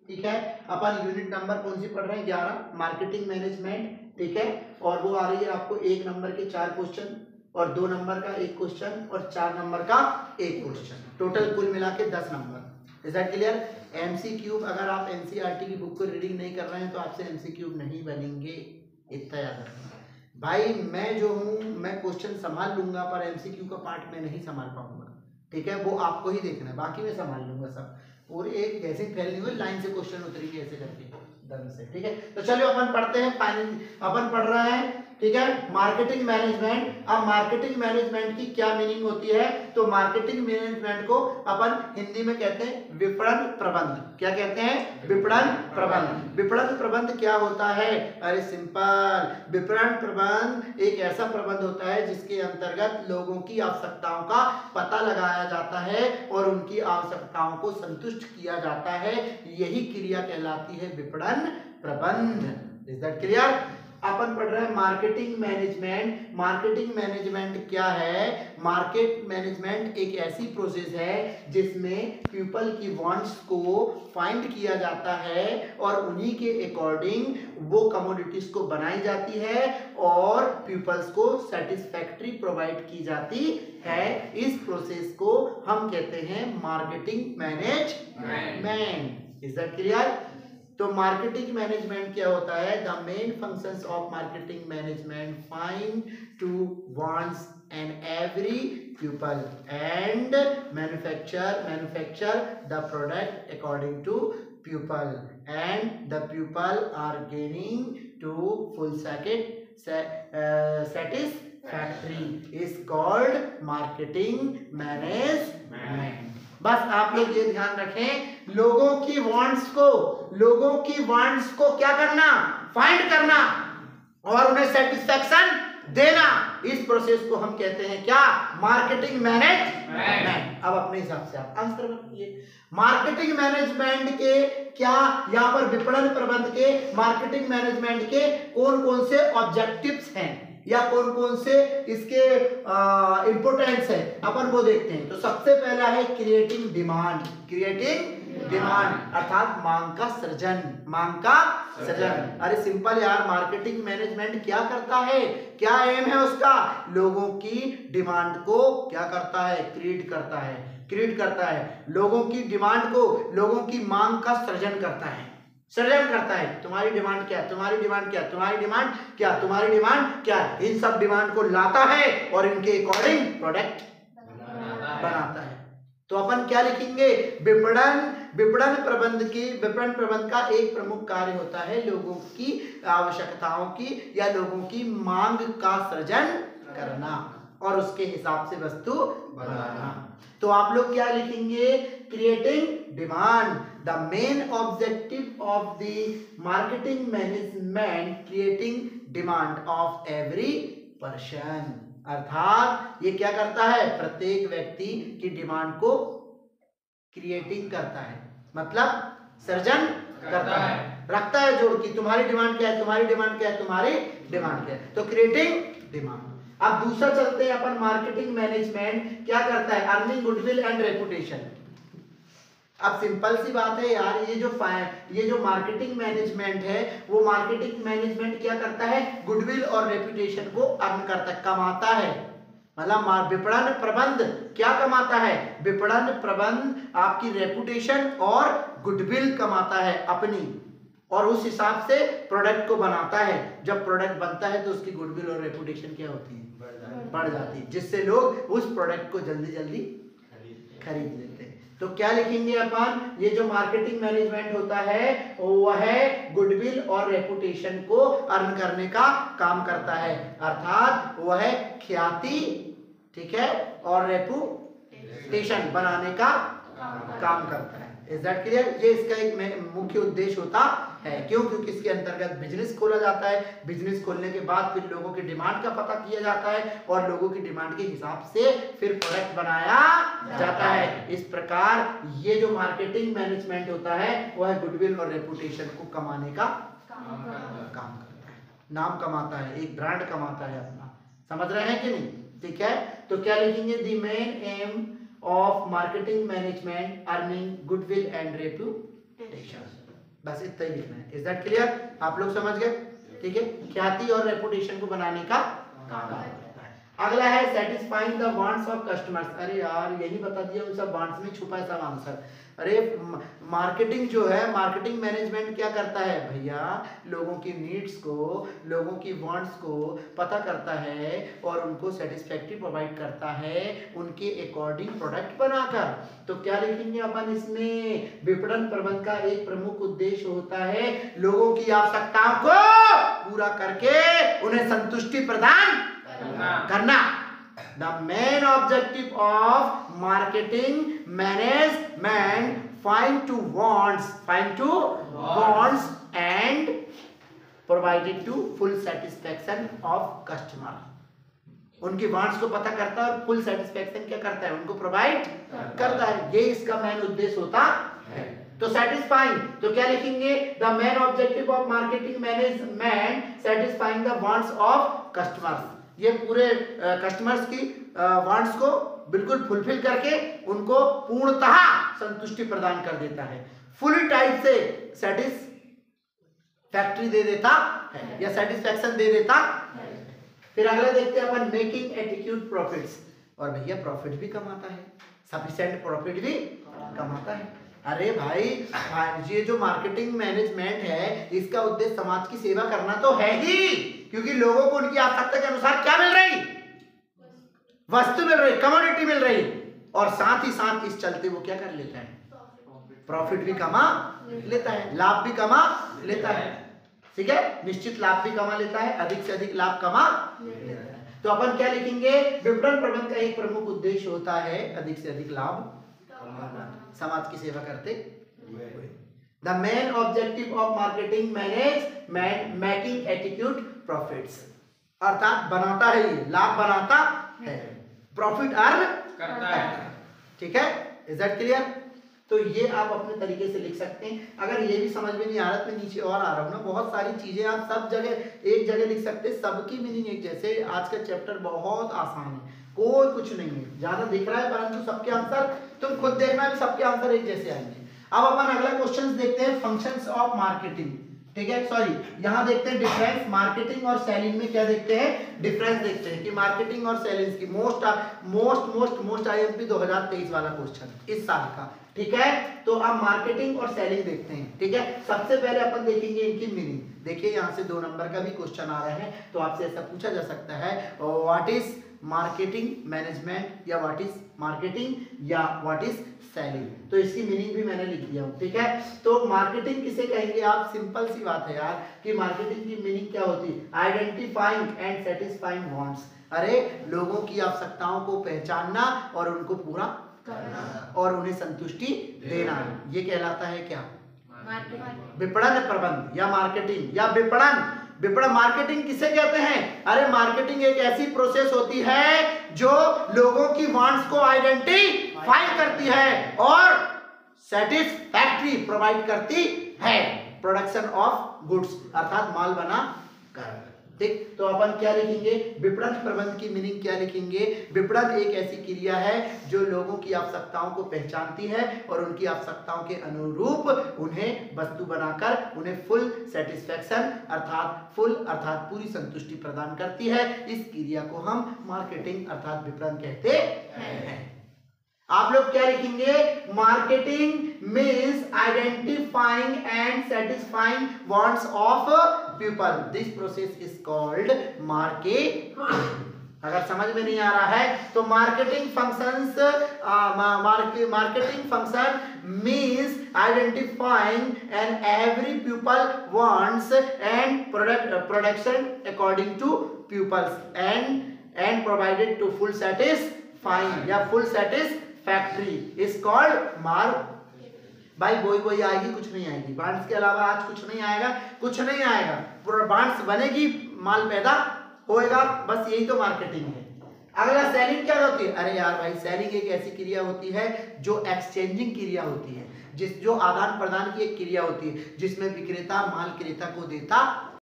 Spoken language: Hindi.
ठीक है। अपन यूनिट नंबर कौन सी पढ़ रहे हैं, 11, मार्केटिंग मैनेजमेंट। ठीक है, और वो आ रही है आपको 1 नंबर के 4 क्वेश्चन और 2 नंबर का 1 क्वेश्चन और 4 नंबर का 1 क्वेश्चन, टोटल कुल मिला के 10 number. Is that clear? MCQ, अगर आप एनसीईआरटी की बुक को रीडिंग नहीं कर रहे हैं तो आपसे एमसीक्यू नहीं बनेंगे, इतना याद रखना भाई। मैं जो हूँ मैं क्वेश्चन संभाल लूंगा पर एमसीक्यू का पार्ट मैं नहीं संभाल पाऊंगा। ठीक है, वो आपको ही देखना है, बाकी मैं संभाल लूंगा सब। पूरे एक जैसे फैल नहीं हुई लाइन से क्वेश्चन उतरेंगे ऐसे करके दम से। ठीक है, तो चलिए अपन पढ़ते हैं फाइनल। अपन पढ़ रहे हैं, ठीक है, मार्केटिंग मैनेजमेंट। अब मार्केटिंग मैनेजमेंट की क्या मीनिंग होती है, तो मार्केटिंग मैनेजमेंट को अपन हिंदी में कहते हैं विपणन प्रबंध। क्या कहते हैं? विपणन प्रबंध। विपणन प्रबंध क्या होता है? अरे सिंपल, विपणन प्रबंध एक ऐसा प्रबंध होता है जिसके अंतर्गत लोगों की आवश्यकताओं का पता लगाया जाता है और उनकी आवश्यकताओं को संतुष्ट किया जाता है। यही क्रिया कहलाती है विपणन प्रबंध। Is that clear? अपन पढ़ रहे हैं मार्केटिंग मैनेजमेंट। मार्केटिंग मैनेजमेंट क्या है? मार्केट मैनेजमेंट एक ऐसी प्रोसेस है जिसमें पीपल की वांट्स को फाइंड किया जाता है और उन्हीं के अकॉर्डिंग वो कमोडिटीज को बनाई जाती है और पीपल्स को सेटिस्फैक्ट्री प्रोवाइड की जाती है। इस प्रोसेस को हम कहते हैं marketing management. Is that clear? तो मार्केटिंग मैनेजमेंट क्या होता है? The main functions of marketing management find to wants and every people and manufacture the product according to people and the people are gaining to full satisfactory is called marketing management। बस आप लोग ये ध्यान रखें, लोगों की वांट्स को क्या करना? फाइंड करना और उन्हें सेटिस्फैक्शन देना। इस प्रोसेस को हम कहते हैं क्या? Marketing management. अब अपने हिसाब से आप आंसर बताइए। मार्केटिंग मैनेजमेंट के क्या, यहाँ पर विपणन प्रबंध के मार्केटिंग मैनेजमेंट के कौन कौन से ऑब्जेक्टिव्स हैं या कौन कौन से इसके इंपोर्टेंस है, अपन वो देखते हैं। तो सबसे पहला है क्रिएटिंग डिमांड। अर्थात मांग का सृजन। अरे सिंपल यार, मार्केटिंग मैनेजमेंट क्या करता है? क्या एम है उसका? लोगों की डिमांड को क्या करता है? क्रिएट करता है। लोगों की डिमांड को, लोगों की मांग का सृजन करता है। तुम्हारी डिमांड क्या है? इन सब डिमांड को लाता है और इनके अकॉर्डिंग प्रोडक्ट बनाता है। तो अपन क्या लिखेंगे? विपणन प्रबंध का एक प्रमुख कार्य होता है लोगों की आवश्यकताओं की या लोगों की मांग का सृजन करना और उसके हिसाब से वस्तु बनाना। तो आप लोग क्या लिखेंगे? Creating demand. The main objective of the marketing management creating demand of every person. अर्थात ये क्या करता है? प्रत्येक व्यक्ति की डिमांड को क्रिएटिंग करता है, मतलब सृजन करता है, रखता है जोड़ की। तुम्हारी डिमांड क्या है? तो क्रिएटिंग डिमांड। अब दूसरा चलते हैं अपन, मार्केटिंग मैनेजमेंट क्या करता है? Earning goodwill and reputation. अब सिंपल सी बात है यार, ये जो मार्केटिंग मैनेजमेंट है, वो मार्केटिंग मैनेजमेंट क्या करता है? गुडविल और रेपुटेशन को अर्न करता है, कमाता है। मतलब विपणन प्रबंध क्या कमाता है? विपणन प्रबंध आपकी रेपुटेशन और गुडविल कमाता है अपनी, और उस हिसाब से प्रोडक्ट को बनाता है। जब प्रोडक्ट बनता है तो उसकी गुडविल और रेपुटेशन क्या होती है? बढ़ जाती है, जिससे लोग उस प्रोडक्ट को जल्दी खरीद लेते हैं। तो क्या लिखेंगे अपन? ये जो मार्केटिंग मैनेजमेंट होता है वो है गुडविल और रेपुटेशन को अर्न करने का काम करता है। अर्थात वो है ख्याति, ठीक है, और रेपुटेशन बनाने का काम करता है। Is that clear? ये इसका एक मुख्य उद्देश्य होता है। क्यों? क्योंकि इसके अंतर्गत बिजनेस खोला जाता है। बिजनेस खोलने के बाद फिर लोगों की डिमांड का पता किया जाता है और लोगों की डिमांड के हिसाब से फिर प्रोडक्ट बनाया जाता है। इस प्रकार ये जो मार्केटिंग मैनेजमेंट होता है वह गुडविल और रेपुटेशन को कमाने का काम करता है, नाम कमाता है, एक ब्रांड कमाता है अपना। समझ रहे हैं कि नहीं? ठीक है, तो क्या लिखेंगे? The main M of marketing management earning goodwill and reputation। बस इतना ही लिखना है। Is that clear? आप लोग समझ गए? ठीक है, ख्याति और रेपुटेशन को बनाने का काम है। अगला है satisfying the wants of customers. अरे यार यही बता दिया, उन सब वांट्स में छुपा है सब आंसर। अरे मार्केटिंग जो है, मार्केटिंग मैनेजमेंट क्या करता है भैया, लोगों की नीड्स को, लोगों की वांट्स को पता करता है और उनको सेटिस्फैक्टरी प्रोवाइड करता है उनके अकॉर्डिंग प्रोडक्ट बनाकर। तो क्या लिखेंगे अपन इसमें? विपणन प्रबंधन का एक प्रमुख उद्देश्य होता है लोगों की आवश्यकताओं को पूरा करके उन्हें संतुष्टि प्रदान करना। The main objective of marketing management find to wants and provided to full satisfaction of customer। उनकी वांट्स को पता करता है और फुल सेटिस्फेक्शन क्या करता है? उनको प्रोवाइड करता है। ये इसका मेन उद्देश्य होता है। तो सेटिस्फाइंग, तो क्या लिखेंगे? The main objective of marketing management satisfying the wants of customers. ये पूरे कस्टमर्स की वांट्स को बिल्कुल फुलफिल करके उनको पूर्णतः संतुष्टि प्रदान कर देता है, फुल टाइप से सेटिस्फैक्टरी दे देता है या सेटिस्फैक्शन दे देता है। फिर अगला देखते हैं अपन, मेकिंग एटीट्यूड प्रॉफिट्स। और भैया प्रॉफिट भी कमाता है, सफिशिएंट प्रॉफिट भी कमाता है। अरे भाई ये जो मार्केटिंग मैनेजमेंट है इसका उद्देश्य समाज की सेवा करना तो है ही, क्योंकि लोगों को उनकी आवश्यकता के अनुसार क्या मिल रही? वस्तु मिल रही, कमोडिटी मिल रही, और साथ ही साथ इस चलते वो क्या कर लेता है? प्रॉफिट भी कमा लेता है, लाभ भी कमा लेता है। ठीक है, निश्चित लाभ भी कमा लेता है, अधिक से अधिक लाभ कमा लेता है। तो अपन क्या लिखेंगे? विपणन प्रबंधन का एक प्रमुख उद्देश्य होता है अधिक से अधिक लाभ कमाना, समाज की सेवा करते हुए। The main objective of marketing management making attitude profits, अर्थात बनाता है, ये लाभ बनाता है, प्रॉफिट अर्न करता है। ठीक है, इज दैट क्लियर? तो ये आप अपने तरीके से लिख सकते हैं। अगर ये भी समझ में नहीं आ रहा तो मैं नीचे और आ रहा हूँ ना, बहुत सारी चीजें आप सब जगह एक जगह लिख सकते हैं, सबकी मीनिंग एक जैसे। आज का चैप्टर बहुत आसान है, कोई कुछ नहीं है, ज्यादा दिख रहा है परंतु सबके आंसर तुम खुद देखना भी सबके आंसर एक जैसे आएंगे। अब अपन अगला क्वेश्चन देखते हैं, फंक्शंस ऑफ मार्केटिंग। ठीक है, सॉरी यहाँ देखते हैं डिफरेंस मार्केटिंग और सेलिंग में। क्या देखते हैं? डिफरेंस देखते हैं कि मार्केटिंग और सेलिंग की मोस्ट आईएमपी 2023 वाला क्वेश्चन इस साल का। ठीक है, तो अब मार्केटिंग और सेलिंग देखते हैं। ठीक है, सबसे पहले अपन देखेंगे इनकी मीनिंग। देखिए यहाँ से 2 नंबर का भी क्वेश्चन आ रहा है, तो आपसे ऐसा पूछा जा सकता है, व्हाट इज मार्केटिंग मैनेजमेंट, या व्हाट इज मार्केटिंग, या व्हाट इज सेलिंग। तो इसकी मीनिंग भी मैंने लिख दिया हूँ। ठीक है, तो मार्केटिंग किसे कहेंगे आप? सिंपल सी बात है यार कि मार्केटिंग की मीनिंग क्या होती है? Identifying and satisfying wants. अरे लोगों की आवश्यकताओं को पहचानना और उनको पूरा करना और उन्हें संतुष्टि देना, ये कहलाता है क्या? विपणन प्रबंध या मार्केटिंग या विपणन। विपणन मार्केटिंग किसे कहते हैं? अरे मार्केटिंग एक ऐसी प्रोसेस होती है जो लोगों की वांट्स को आइडेंटिफाई करती है और सेटिस्फैक्टरी प्रोवाइड करती है, प्रोडक्शन ऑफ गुड्स, अर्थात माल बना कर। ठीक, तो अपन क्या लिखेंगे? विपणन प्रबंध की मीनिंग क्या लिखेंगे? विपणन एक ऐसी क्रिया है जो लोगों की आवश्यकताओं को पहचानती है और उनकी आवश्यकताओं के अनुरूप उन्हें वस्तु बनाकर उन्हें फुल सेटिस्फैक्शन अर्थात पूरी संतुष्टि प्रदान करती है। इस क्रिया को हम मार्केटिंग अर्थात विपणन कहते हैं। आप लोग क्या लिखेंगे? Marketing means identifying and satisfying wants of people, this process is called marketing. अगर समझ में नहीं आ रहा है तो marketing function means identifying and every people wants and production according to peoples and provided to full satisfying या full satisfactory is called marketing. भाई वही आएगी, कुछ नहीं आएगी। बांड्स के अलावा आज कुछ नहीं आएगा, कुछ नहीं आएगा। बांड्स बनेगी, माल पैदा होएगा, बस यही तो मार्केटिंग है। अगला सेलिंग क्या होती है? अरे यार भाई सेलिंग एक ऐसी क्रिया होती है जो एक्सचेंजिंग क्रिया होती है, जो आदान प्रदान की एक क्रिया होती है जिसमें विक्रेता माल क्रेता को देता